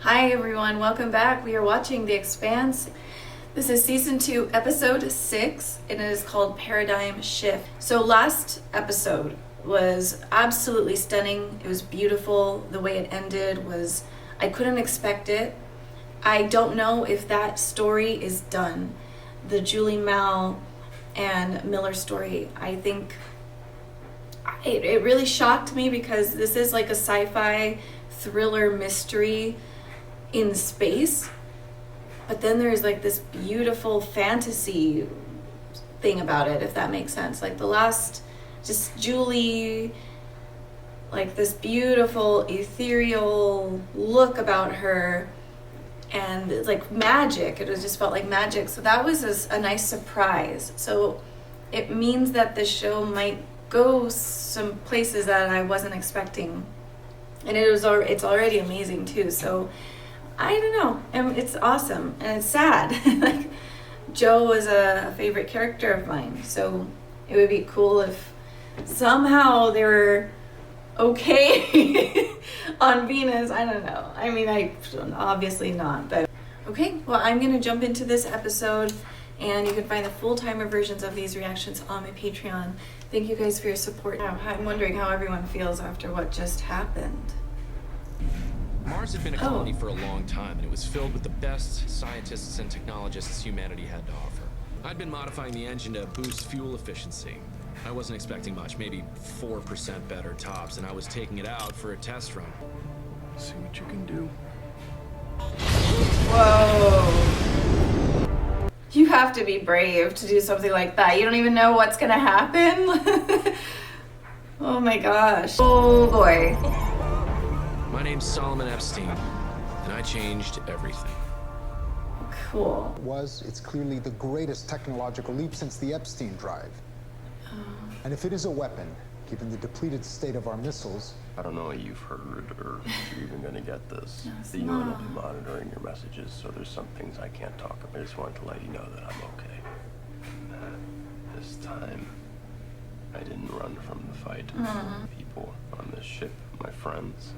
Hi everyone, welcome back. We are watching The Expanse. This is season 2, episode 6, and it is called Paradigm Shift. So last episode was absolutely stunning. It was beautiful. The way it ended was, I couldn't expect it. I don't know if that story is done. The Julie Mal and Miller story, I think it really shocked me because this is like a sci-fi thriller mystery in space, but then there's like this beautiful fantasy thing about it, if that makes sense. Like the last, just Julie, like this beautiful ethereal look about her, and it's like magic. It was just felt like magic. So that was a nice surprise. So it means that the show might go some places that I wasn't expecting, and it's already amazing too. So I don't know, and it's awesome, and it's sad. Like Joe was a favorite character of mine, so it would be cool if somehow they were okay on Venus. I don't know. I mean, obviously not, but okay. Well, I'm gonna jump into this episode, and you can find the full-timer versions of these reactions on my Patreon. Thank you guys for your support. I'm wondering how everyone feels after what just happened. Mars had been a colony for a long time, and it was filled with the best scientists and technologists humanity had to offer. I'd been modifying the engine to boost fuel efficiency. I wasn't expecting much, maybe 4% better tops, and I was taking it out for a test run. See what you can do. Whoa. You have to be brave to do something like that. You don't even know what's gonna happen. Oh my gosh. Oh boy. My name's Solomon Epstein, and I changed everything. Cool. It's clearly the greatest technological leap since the Epstein drive. And if it is a weapon, given the depleted state of our missiles... I don't know if you've heard or if you're even going to get this. No, The UN will be monitoring your messages, so there's some things I can't talk about. I just wanted to let you know that I'm okay. This time, I didn't run from the fight. People on this ship, my friends,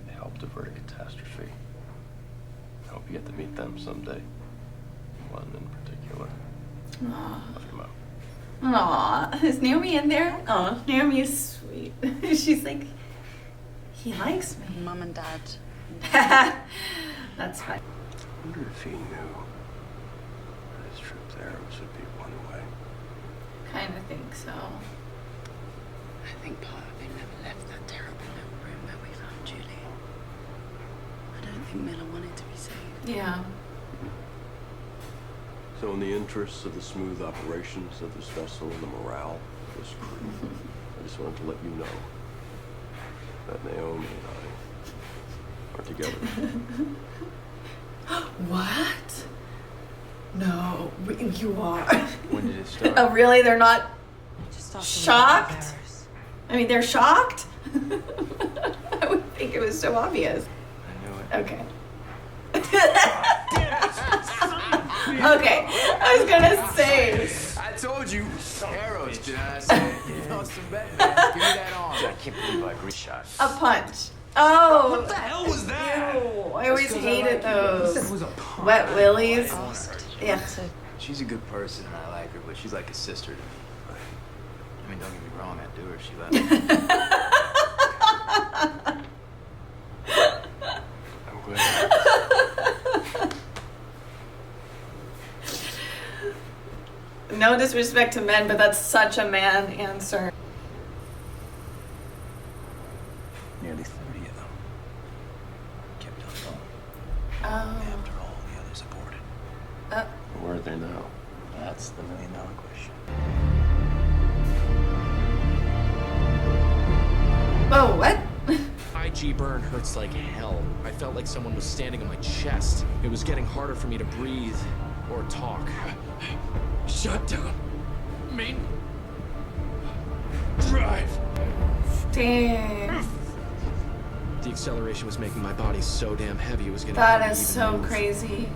they helped avert a catastrophe. I hope you get to meet them someday. One in particular. Love you, Mom. Aw, is Naomi in there? Oh, Naomi is sweet. She's like, he likes me. Mom and Dad. That's fine. I wonder if he knew his trip there would be one way. Kind of think so. I think part of him never left that terrible little room where we found Julie. I don't think Miller wanted to be saved. Yeah. So in the interests of the smooth operations of this vessel and the morale of this crew, I just wanted to let you know that Naomi and I are together. What? No, you are. When did it start? Oh, really? They're not Just after shocked? we went to Paris. I mean, they're shocked? I would think it was so obvious. I knew it. Okay. Okay, I was gonna say. I told you. Arrows, did I say? You know some better. Give me that arm. I can't believe I agree shot. A punch. Oh. What the hell was that? Ew, I always hated I said those. it was a punch. Wet willies. Asked. Yeah. She's a good person and I like her, but she's like a sister to me. I mean, don't get me wrong, I'd do her if she let me. I'm glad. No disrespect to men, but that's such a man answer. Nearly 30 of them. Kept us on. Oh. After all the others aborted. Where are they now? That's the million-dollar question. Oh, what? IG burn hurts like hell. I felt like someone was standing on my chest. It was getting harder for me to breathe or talk. Shut down. Main drive. Dang. The acceleration was making my body so damn heavy it was gonna That hurt me is even so move. crazy.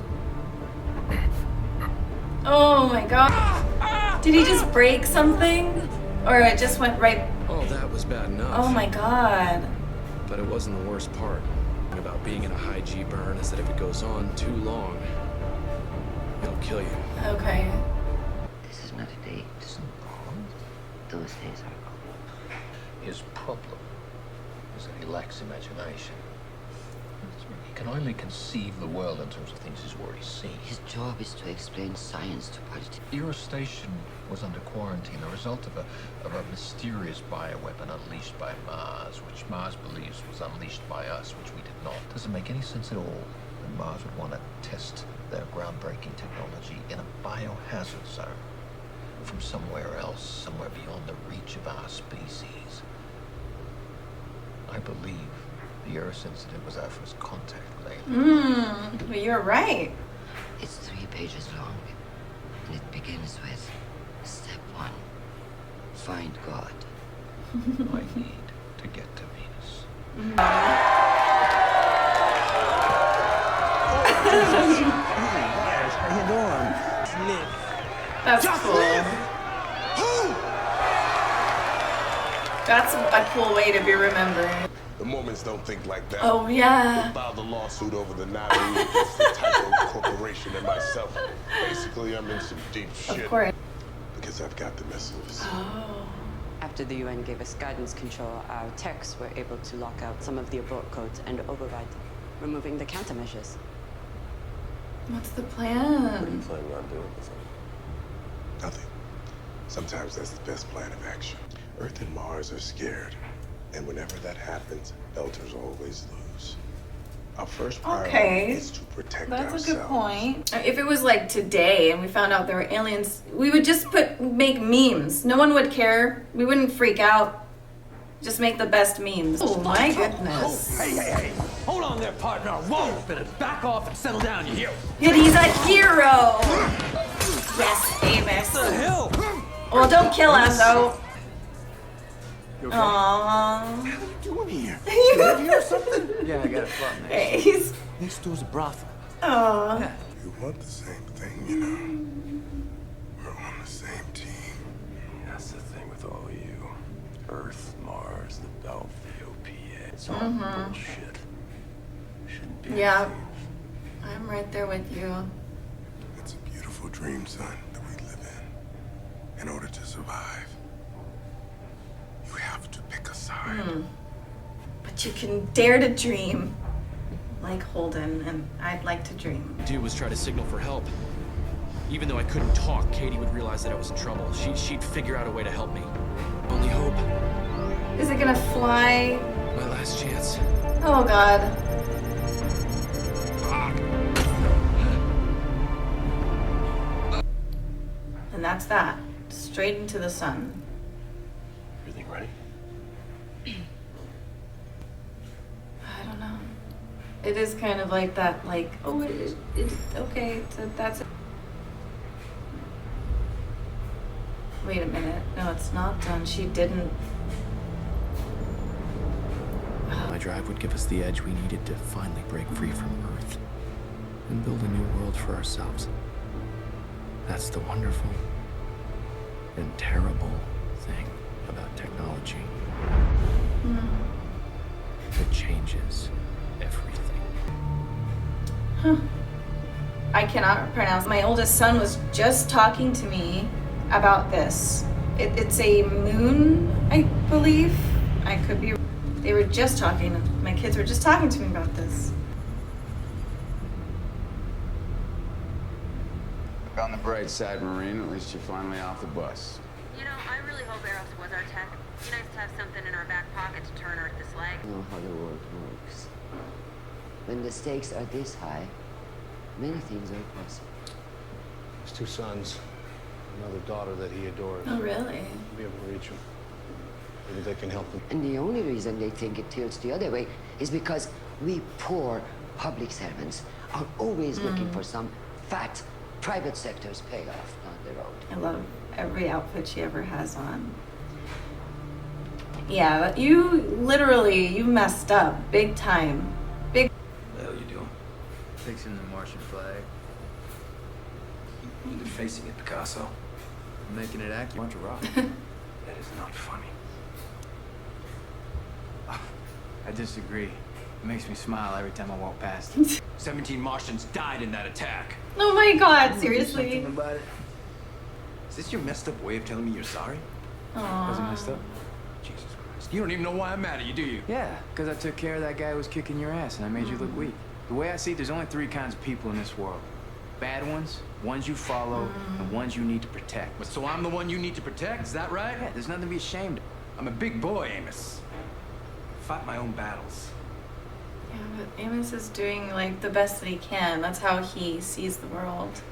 Oh my god. Did he just break something? Or it just went right... Oh, that was bad enough. Oh my god. But it wasn't the worst part about being being in a high G burn is that if it goes on too long, it'll kill you. Okay. This is not a date. Those days are gone. His problem is that he lacks imagination. He can only conceive the world in terms of things he's already seen. His job is to explain science to politics. Your station was under quarantine, a result of a mysterious bioweapon unleashed by Mars, which Mars believes was unleashed by us, which we did not. Doesn't make any sense at all that Mars would want to test their groundbreaking technology in a biohazard zone from somewhere else, somewhere beyond the reach of our species. I believe the Earth incident was our first contact with aliens. But you're right. It's 3 pages long, and it begins with step 1. Find God. I need to get to Venus. How you doing? That's cool. That's a cool way to be remembered. The Mormons don't think like that. Oh, yeah. They filed a lawsuit over the Nauru against the Tyco Corporation and myself. Basically, I'm in some deep shit. Of course. Because I've got the missiles. Oh. After the UN gave us guidance control, our techs were able to lock out some of the abort codes and override them, removing the countermeasures. What's the What are you plan? planning on doing with them? Nothing. Sometimes that's the best plan of action. Earth and Mars are scared. And whenever that happens, Elders always lose. Our first priority Okay. is to protect That's ourselves. a good point. If it was like today and we found out there were aliens, we would just make memes. No one would care. We wouldn't freak out. Just make the best memes. Oh my goodness. Hey. Hold on there, partner. Whoa! Better back off and settle down, you hear? And he's a hero. Yes, Amos. What the hell? Well, don't kill him though. You okay? Aww. What are you doing here? You live here or something? Yeah, I got a plot next. Hey, he's. Next door's a brothel. Aww. Yeah. You want the same thing, you know. We're on the same team. That's the thing with all you. Earth, Mars, the belt, the OPA. It's all bullshit. Shouldn't be. Yeah. anything. I'm right there with you. It's a beautiful dream, son, that we live in. In order to survive, you have to pick a side. But you can dare to dream. Like Holden, and I'd like to dream. Do was try to signal for help. Even though I couldn't talk, Katie would realize that I was in trouble. She'd figure out a way to help me. Only hope. Is it gonna fly? My last chance. Oh god. And that's that. Straight into the sun. Everything ready? I don't know. It is kind of like that, like, oh, it's okay, so that's it. Wait a minute. No, it's not done. She didn't. My drive would give us the edge we needed to finally break free from Earth and build a new world for ourselves. That's the wonderful and terrible thing about technology. It changes everything. I cannot pronounce. My oldest son was just talking to me about this. It's a moon, I believe. I could be. They were just talking. My kids were just talking to me about this. Look on the bright side, Marine. At least you're finally off the bus. You know, I really hope Eros was our tech. Be nice to have something in our back pocket to turn Earth this leg. Know how the world works. When the stakes are this high, many things are possible. His 2 sons, another daughter that he adored. Oh, really? Be able to reach him. Maybe they can help him. And the only reason they think it tilts the other way is because we poor public servants are always looking for some fat private sector's payoff down the road. I love every outfit she ever has on. Yeah, you messed up big time. Big. What the hell you doing? Fixing the Martian flag. You're facing it, Picasso. Making it accurate. Bunch of rock. That is not funny. I disagree. It makes me smile every time I walk past. 17 Martians died in that attack. Oh my God, Do seriously. something about it. Is this your messed up way of telling me you're sorry? Was it messed up? Jesus Christ. You don't even know why I'm mad at you, do you? Yeah, because I took care of that guy who was kicking your ass and I made you look weak. The way I see it, there's only 3 kinds of people in this world. Bad ones, ones you follow, and ones you need to protect. But so I'm the one you need to protect, is that right? Yeah, there's nothing to be ashamed of. I'm a big boy, Amos. I fight my own battles. Yeah, but Amos is doing like the best that he can. That's how he sees the world.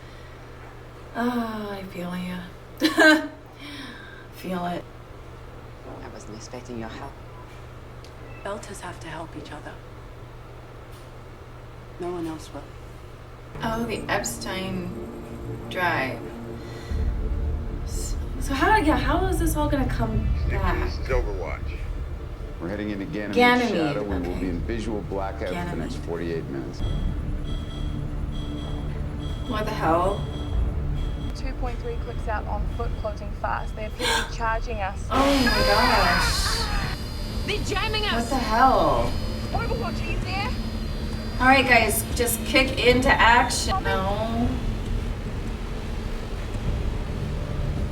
Oh, I feel you. Feel it. I wasn't expecting your help. Belters have to help each other. No one else will. Oh, the Epstein drive. So how is this all gonna come back? This is Overwatch. We're heading into Ganymede Ganymede, Shadow. We will okay. be in visual blackout for the next 48 minutes. What the hell? 2.3 clicks out on foot closing fast. They appear to be charging us. Oh my gosh. They're jamming us! What the hell? Overwatch, are you there? Alright guys, just kick into action. No.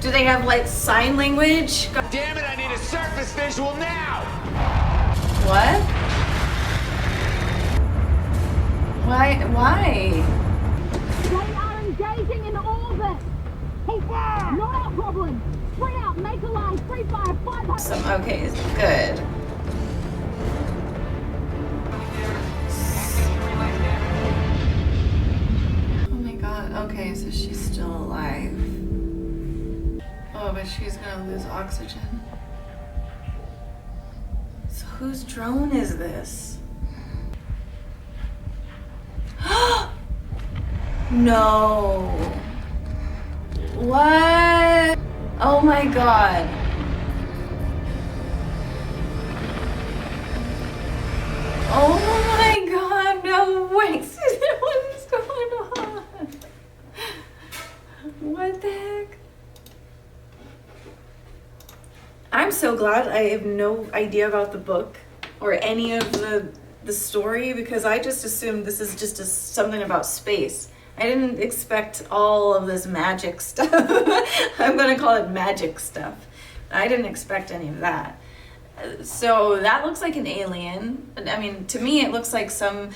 Do they have like sign language? Damn it, I need a surface visual now! What? Why? They are engaging in orbit. Hold fire! Not our problem. Free out, make a line, free fire, 500. Okay, good. Oh my god, okay, so she's still alive. Oh, but she's gonna lose oxygen. So whose drone is this? No. What? Oh my god. Oh my god, no way. What is going on? What the heck? I'm so glad I have no idea about the book or any of the story, because I just assumed this is just something about space. I didn't expect all of this magic stuff. I'm gonna call it magic stuff. I didn't expect any of that. So that looks like an alien. I mean, to me, it looks like some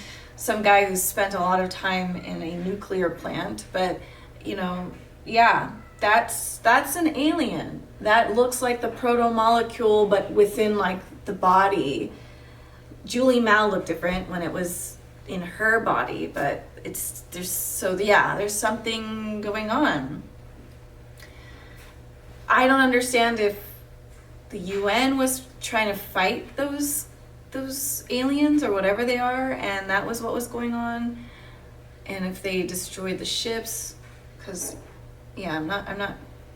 guy who's spent a lot of time in a nuclear plant. But you know, yeah, that's an alien. That looks like the proto-molecule, but within like the body. Julie Mao looked different when it was in her body, but there's something going on. I don't understand if the UN was trying to fight those aliens or whatever they are, and that was what was going on, and if they destroyed the ships, because yeah, I'm not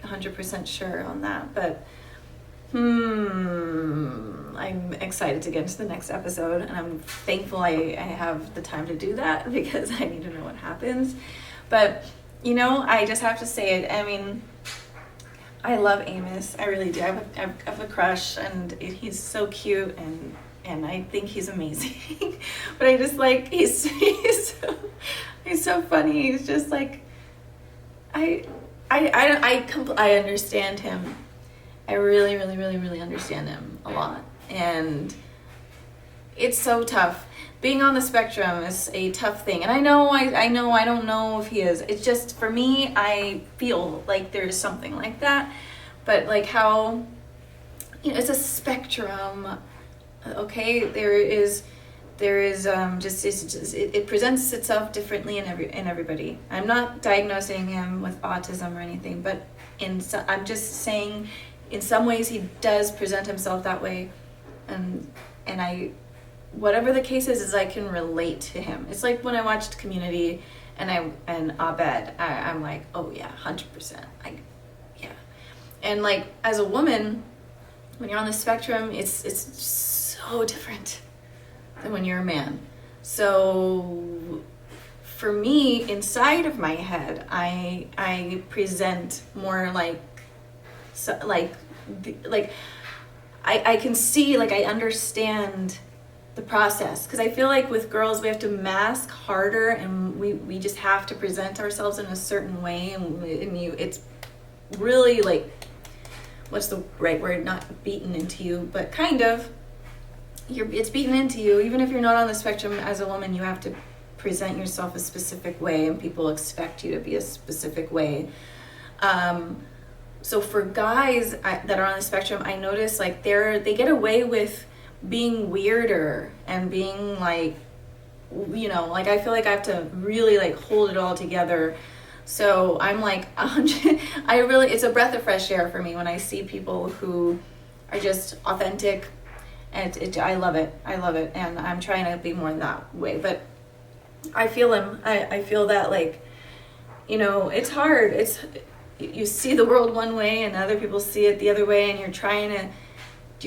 100% sure on that, but I'm excited to get into the next episode, and I'm thankful I have the time to do that, because I need to know what happens. But you know, I just have to say it. I mean, I love Amos. I really do. I have a crush, and he's so cute, and I think he's amazing. But I just like he's so funny. He's just like I understand him. I really understand him a lot, and it's so tough. Being on the spectrum is a tough thing, and I know I don't know if he is. It's just, for me, I feel like there's something like that, but like how, you know, it's a spectrum. Okay, it presents itself differently in everybody. I'm not diagnosing him with autism or anything, but I'm just saying, in some ways he does present himself that way, and I, whatever the case is I can relate to him. It's like when I watched Community and Abed, I'm like, oh yeah, 100%. Yeah. And like, as a woman, when you're on the spectrum, it's so different than when you're a man. So for me, inside of my head, I present more like I can see, like, I understand the process, because I feel like with girls we have to mask harder, and we just have to present ourselves in a certain way, and it's really like, what's the right word, not beaten into you, but kind of, it's beaten into you. Even if you're not on the spectrum, as a woman you have to present yourself a specific way, and people expect you to be a specific way. So for guys that are on the spectrum, I notice like they get away with being weirder and being like, you know, like I feel like I have to really like hold it all together. So I'm like 100. It's a breath of fresh air for me when I see people who are just authentic, and I love it. I love it, and I'm trying to be more in that way. But I feel him. I feel that, like, you know, it's hard. You see the world one way and other people see it the other way, and you're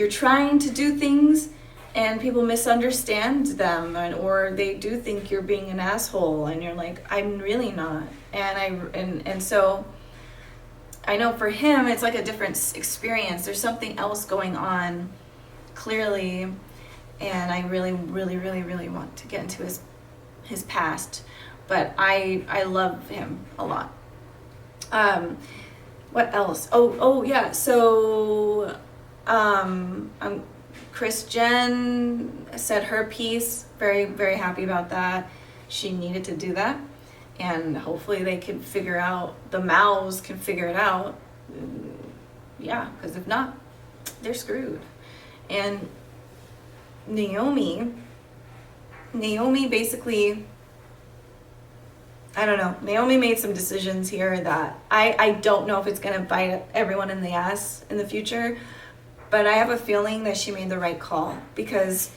trying to do things and people misunderstand them, or they do think you're being an asshole, and you're like, I'm really not. And so I know for him it's like a different experience. There's something else going on clearly, and I really, really, really, really want to get into his past, but I love him a lot. What else? Oh yeah. So, Chris Jen said her piece. Very, very happy about that. She needed to do that, and hopefully they can figure out, the Maos can figure it out. Yeah, because if not, they're screwed. And Naomi basically, I don't know. Naomi made some decisions here that I don't know if it's going to bite everyone in the ass in the future, but I have a feeling that she made the right call, because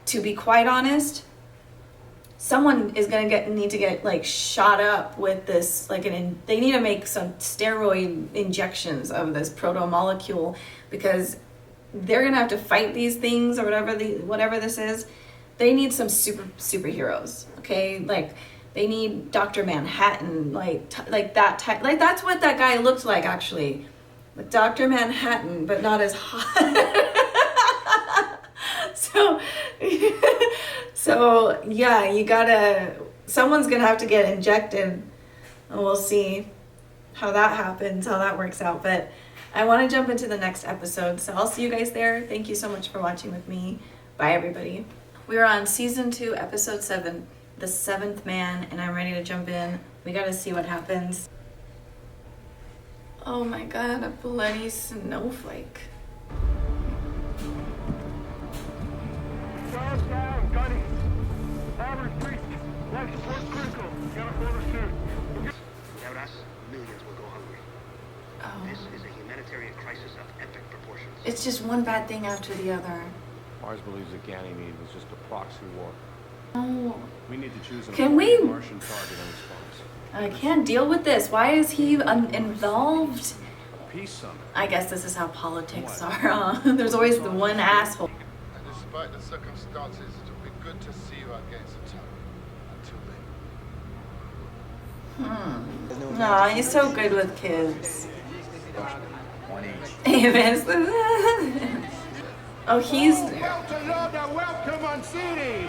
to be quite honest, someone is going to need to get like shot up with this, like they need to make some steroid injections of this proto-molecule, because they're going to have to fight these things or whatever this is. They need some superheroes, okay? Like, they need Dr. Manhattan, like that type. Like, that's what that guy looked like, actually. Like Dr. Manhattan, but not as hot. So yeah, someone's gonna have to get injected, and we'll see how that happens, how that works out. But I want to jump into the next episode, so I'll see you guys there. Thank you so much for watching with me. Bye, everybody. We're on season 2, episode 7, The Seventh Man, and I'm ready to jump in. We gotta see what happens. Oh my god, a bloody snowflake. Charles down, gunning. Bomber Street, life support critical. Got a border suit. Without us, millions will go hungry. Oh. This is a humanitarian crisis of epic proportions. It's just one bad thing after the other. Mars believes that Ganymede was just a proxy war. Oh. We need to choose Can we? Martian target in response. I can't deal with this. Why is he involved? Peace summit. I guess this is how politics are. There's always the one asshole. And despite the circumstances, it would be good to see you against the town. Until then. No, he's so good with kids. One each. Oh, he's. Welcome on CD.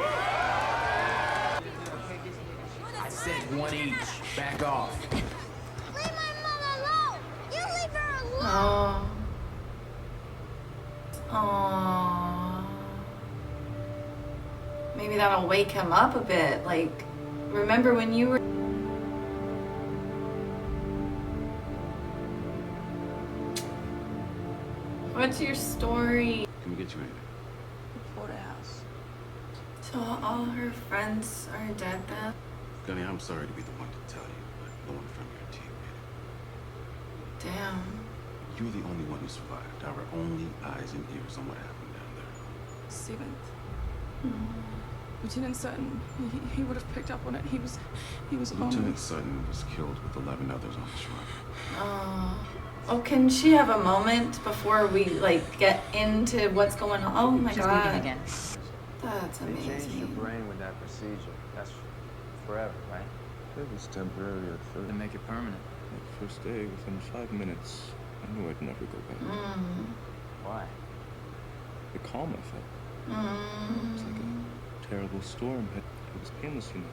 I said one each. Back off. Leave my mother alone! You leave her alone! Oh. Oh. Maybe that'll wake him up a bit. Like, remember when you were. What's your story? Can we get you anything? Porterhouse. So all her friends are dead then? Gunny, I'm sorry to be the one to tell you, but no one from your team made it. Damn. You're the only one who survived. Our only eyes and ears on what happened down there. 7th. Lieutenant Sutton, he would have picked up on it. He was alone. Lieutenant Sutton was killed with 11 others on the shrine. Oh, can she have a moment before we like get into what's going on? Oh my god. Again. That's They changed your amazing. brain with that procedure. That's forever, right? It was temporary at first. To make it permanent. The first day, within 5 minutes, I knew I'd never go back. Why? The calm I felt. It was like a terrible storm. It was painless, you know.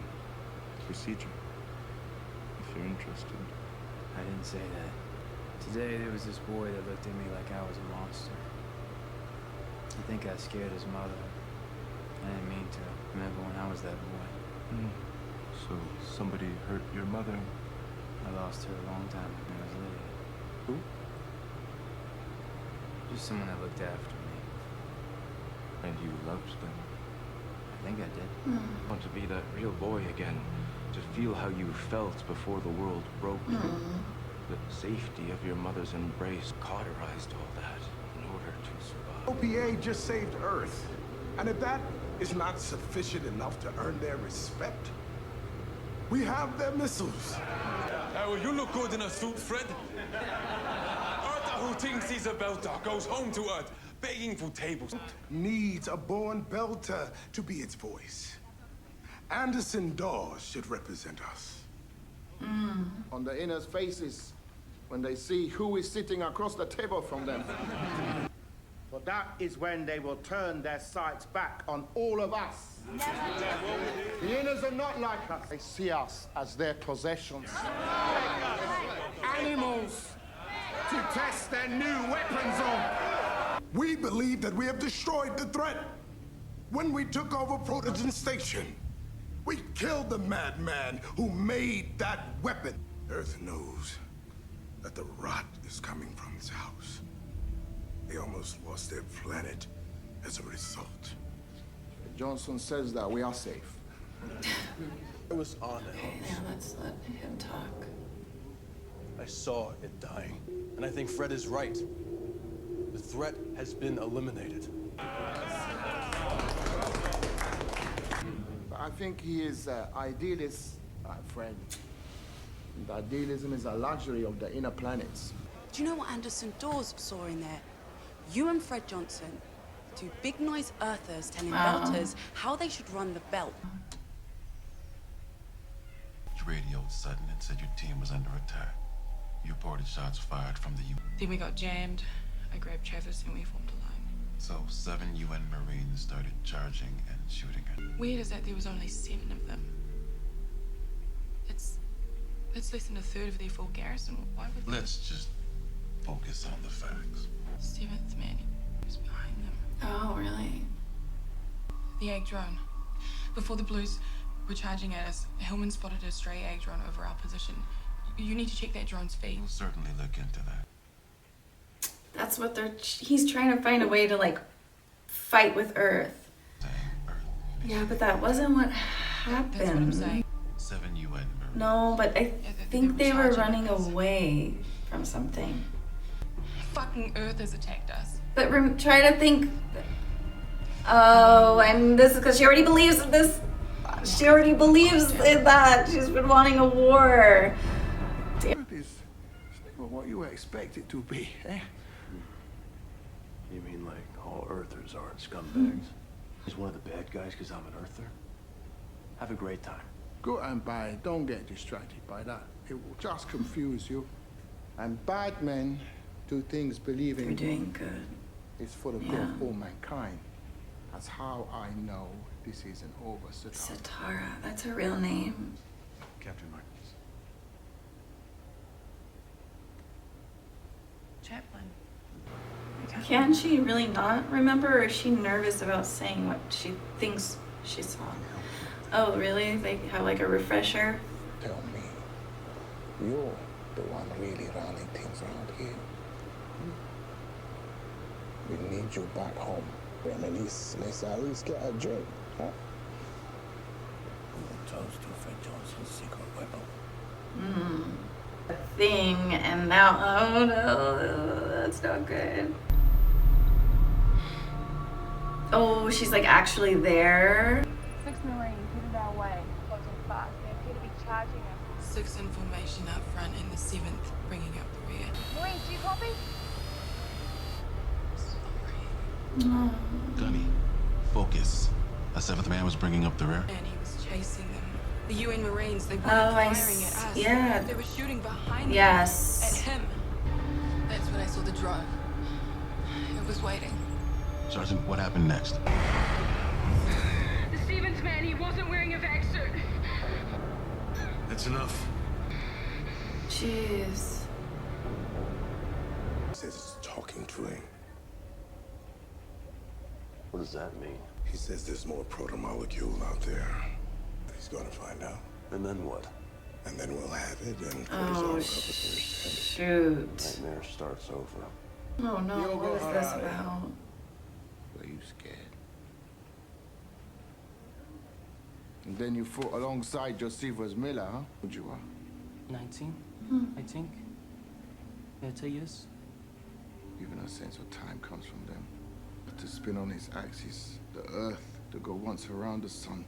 Procedure. If you're interested. I didn't say that. Today, there was this boy that looked at me like I was a monster. I think I scared his mother. I didn't mean to. Remember when I was that boy? So, somebody hurt your mother? I lost her a long time when I was little. Who? Just someone that looked after me. And you loved them? I think I did. I want to be that real boy again. To feel how you felt before the world broke. The safety of your mother's embrace cauterized all that in order to survive. OPA just saved Earth. And if that is not sufficient enough to earn their respect, we have their missiles. Well, you look good in a suit, Fred. Arthur, who thinks he's a belter, goes home to Earth, begging for tables. Needs a born belter to be its voice. Anderson Dawes should represent us. On the inner's faces when they see who is sitting across the table from them. For that is when they will turn their sights back on all of us. The inners are not like us. They see us as their possessions. Animals to test their new weapons on. We believe that we have destroyed the threat. When we took over Protogen Station, we killed the madman who made that weapon. Earth knows that the rot is coming from its house. They almost lost their planet as a result. Johnson says that we are safe. I was on it. Okay, now let's let him talk. I saw it dying. And I think Fred is right. The threat has been eliminated. I think he is idealist, Fred. And idealism is a luxury of the inner planets. Do you know what Anderson Dawes saw in there? You and Fred Johnson, two big noise earthers telling belters how they should run the belt. You radioed Sutton and said your team was under attack. You reported shots fired from the U. Then we got jammed. I grabbed Travis and we formed a line. So 7 UN Marines started charging and shooting her. Weird is that there was only 7 of them. It's less than a third of their full garrison. Why would Let's just focus on the facts. 7th man was behind them? Oh, really? The egg drone. Before the Blues were charging at us, Hillman spotted a stray egg drone over our position. You need to check that drone's feed. We'll certainly look into that. That's what he's trying to find a way to like fight with Earth. Yeah, but that wasn't what happened. That's what I'm saying. 7 UN Marines. No, but I think they were running away from something. Fucking Earth has attacked us. But try to think. Oh, and this is because she already believes in this. She already believes in that. She's been wanting a war. Damn. It's not what you expect it to be, eh? You mean like all Earthers aren't scumbags? He's one of the bad guys because I'm an Earther? Have a great time. Good and bad, don't get distracted by that. It will just confuse you. And bad men do things believing You're doing good. It's for the good of all mankind. That's how I know this isn't over, Satara. Satara, that's her real name. Captain Martins. Chaplain. Can she really not remember, or is she nervous about saying what she thinks she saw? Oh, really? They have like a refresher? Tell me, you're the one really running things around here. We need you back home. Reminisce, let's at least get a drink, huh? Toast to Fred Johnson's secret weapon. A thing, and now, oh no, that's not good. Oh, she's like actually there. 6 Marines headed our way, closing fast. They appear to be charging us. 6 in formation up front and the 7th bringing up the rear. Marines, do you copy? Gunny, focus. A 7th man was bringing up the rear. And he was chasing them. The UN Marines, they weren't I firing at us. yeah. They were shooting behind Yes. them. At him. That's when I saw the drone. It was waiting. Sergeant, what happened next? The Stevens, man, he wasn't wearing a vac suit. That's enough. Jeez. He says it's a talking train. What does that mean? He says there's more proto-molecule out there. He's gonna find out. And then what? And then we'll have it, and Oh, shoot. Nightmare starts over. Oh no, what is this about? Were you scared? And then you fought alongside Josephus Miller, huh? Who'd you are? 19, I think. 30 years. Even a sense of time comes from them. To spin on its axis, the Earth to go once around the sun.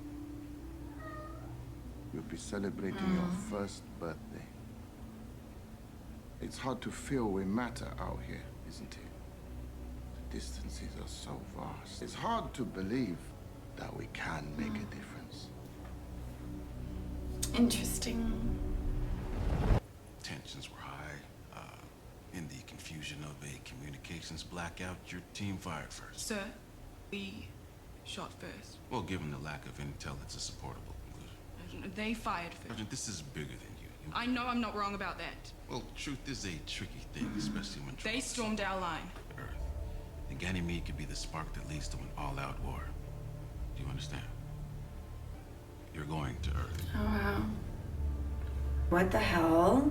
You'll be celebrating your first birthday. It's hard to feel we matter out here, isn't it? The distances are so vast. It's hard to believe that we can make a difference. Interesting. Tensions were high. In the confusion of a communications blackout, your team fired first. Sir, we shot first. Well, given the lack of intel, it's a supportable conclusion. They fired first. Sergeant, this is bigger than you. I know I'm not wrong about that. Well, truth is a tricky thing, especially when They stormed our line. Earth. And Ganymede could be the spark that leads to an all-out war. Do you understand? You're going to Earth. Oh wow. What the hell?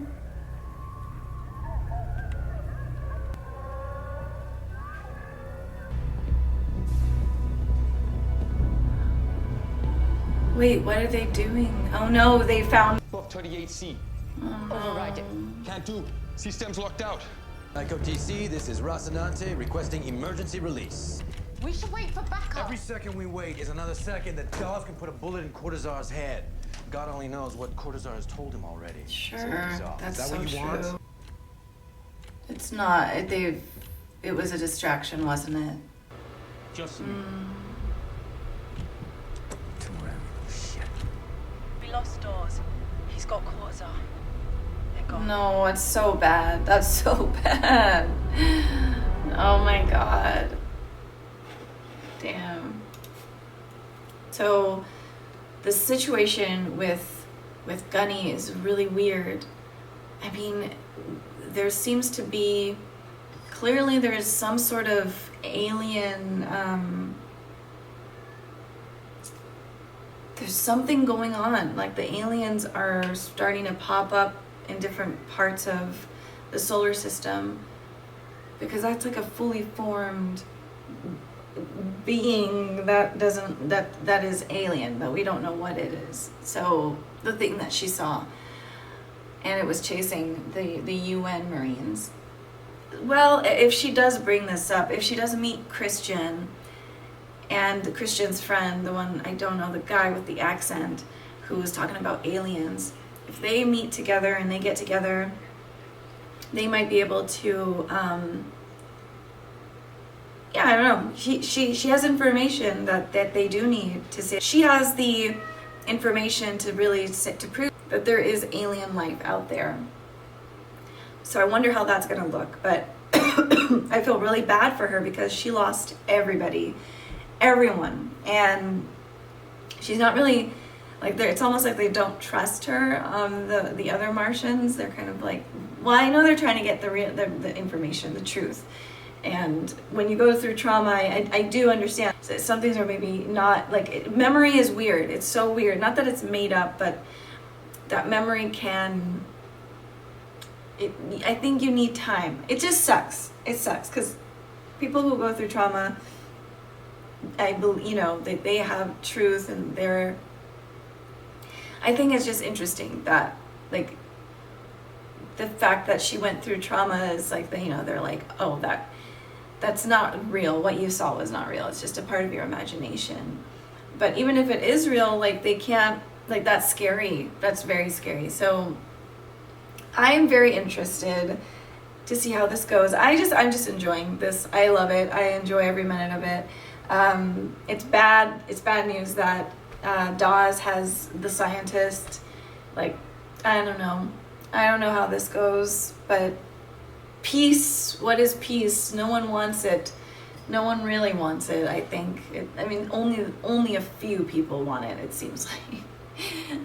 Wait, what are they doing? Oh no, they found... Book 38C. Override it. Can't do. System's locked out. Echo TC, this is Rocinante requesting emergency release. We should wait for backup. Every second we wait is another second that Dawes can put a bullet in Cortazar's head. God only knows what Cortazar has told him already. Sure, Is that's that so what you true. want? It's not. It was a distraction, wasn't it? Just We lost Dawes. He's got Cortazar. They're gone. No, it's so bad. That's so bad. Oh my god. Damn. So the situation with Gunny is really weird. I mean, there seems to be clearly there is some sort of alien there's something going on. Like the aliens are starting to pop up in different parts of the solar system, because that's like a fully formed being that is alien, but we don't know what it is. So the thing that she saw, and it was chasing the UN Marines. Well, if she does bring this up, if she does meet Christian and Christian's friend, the one, I don't know, the guy with the accent who was talking about aliens, if they meet together and they get together, they might be able to, yeah, I don't know. She has information that they do need to say. She has the information to really to prove that there is alien life out there. So I wonder how that's going to look. But I feel really bad for her because she lost everyone, and she's not really like, it's almost like they don't trust her. The other Martians, they're kind of like, well, I know they're trying to get the information, the truth. And when you go through trauma, I do understand. Some things are maybe not, like, memory is weird. It's so weird. Not that it's made up, but that memory can, I think you need time. It just sucks. It sucks because people who go through trauma, I believe, you know, they have truth, and I think it's just interesting that, like, the fact that she went through trauma is like, you know, they're like, oh, that's not real. What you saw was not real. It's just a part of your imagination. But even if it is real, like, they can't, like, that's scary. That's very scary. So I am very interested to see how this goes. I'm just enjoying this. I love it. I enjoy every minute of it. It's bad news that Dawes has the scientist. Like, I don't know how this goes, but peace, what is peace? No one wants it. No one really wants it, I think. I mean, only a few people want it, it seems like.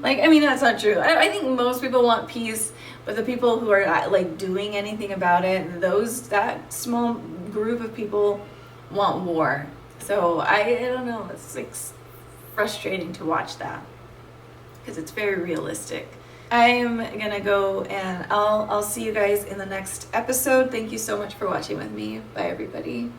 Like, I mean, that's not true. I think most people want peace, but the people who are like doing anything about it, that small group of people want war. So I don't know. It's like frustrating to watch that because it's very realistic. I'm gonna go and I'll see you guys in the next episode. Thank you so much for watching with me. Bye, everybody.